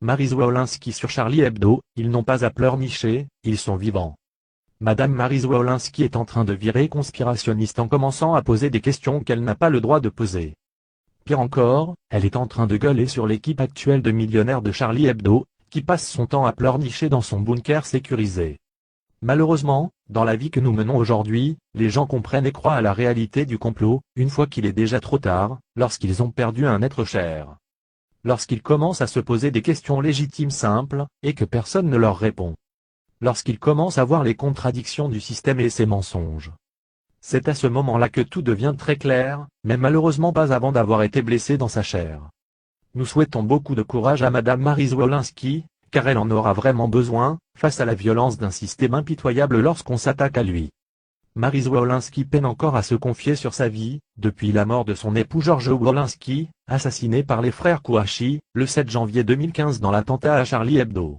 Maryse Wolinski sur Charlie Hebdo, ils n'ont pas à pleurnicher, ils sont vivants. Madame Maryse Wolinski est en train de virer conspirationniste en commençant à poser des questions qu'elle n'a pas le droit de poser. Pire encore, elle est en train de gueuler sur l'équipe actuelle de millionnaires de Charlie Hebdo, qui passe son temps à pleurnicher dans son bunker sécurisé. Malheureusement, dans la vie que nous menons aujourd'hui, les gens comprennent et croient à la réalité du complot, une fois qu'il est déjà trop tard, lorsqu'ils ont perdu un être cher. Lorsqu'ils commencent à se poser des questions légitimes simples, et que personne ne leur répond. Lorsqu'ils commencent à voir les contradictions du système et ses mensonges. C'est à ce moment-là que tout devient très clair, mais malheureusement pas avant d'avoir été blessé dans sa chair. Nous souhaitons beaucoup de courage à Madame Maryse Wolinski, car elle en aura vraiment besoin, face à la violence d'un système impitoyable lorsqu'on s'attaque à lui. Maryse Wolinski peine encore à se confier sur sa vie, depuis la mort de son époux Georges Wolinski, assassiné par les frères Kouachi, le 7 janvier 2015 dans l'attentat à Charlie Hebdo.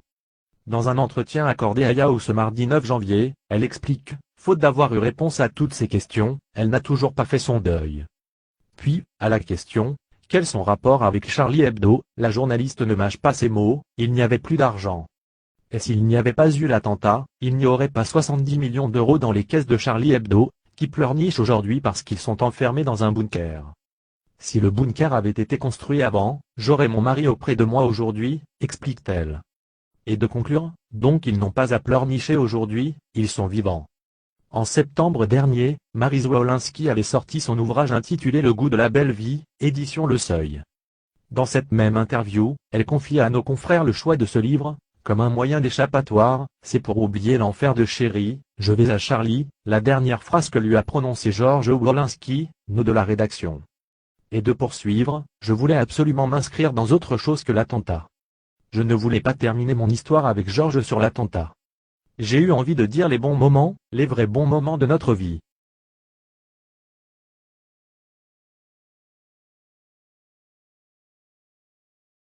Dans un entretien accordé à Yahoo ce mardi 9 janvier, elle explique, faute d'avoir eu réponse à toutes ces questions, elle n'a toujours pas fait son deuil. Puis, à la question, quel son rapport avec Charlie Hebdo, la journaliste ne mâche pas ses mots, il n'y avait plus d'argent. Et s'il n'y avait pas eu l'attentat, il n'y aurait pas 70 millions d'euros dans les caisses de Charlie Hebdo, qui pleurnichent aujourd'hui parce qu'ils sont enfermés dans un bunker. Si le bunker avait été construit avant, j'aurais mon mari auprès de moi aujourd'hui, explique-t-elle. Et de conclure, donc ils n'ont pas à pleurnicher aujourd'hui, ils sont vivants. En septembre dernier, Maryse Wolinski avait sorti son ouvrage intitulé Le goût de la belle vie, édition Le Seuil. Dans cette même interview, elle confie à nos confrères le choix de ce livre, comme un moyen d'échappatoire, c'est pour oublier l'enfer de chérie, je vais à Charlie, la dernière phrase que lui a prononcée Georges Wolinski, nous de la rédaction. Et de poursuivre, je voulais absolument m'inscrire dans autre chose que l'attentat. Je ne voulais pas terminer mon histoire avec Georges sur l'attentat. J'ai eu envie de dire les bons moments, les vrais bons moments de notre vie.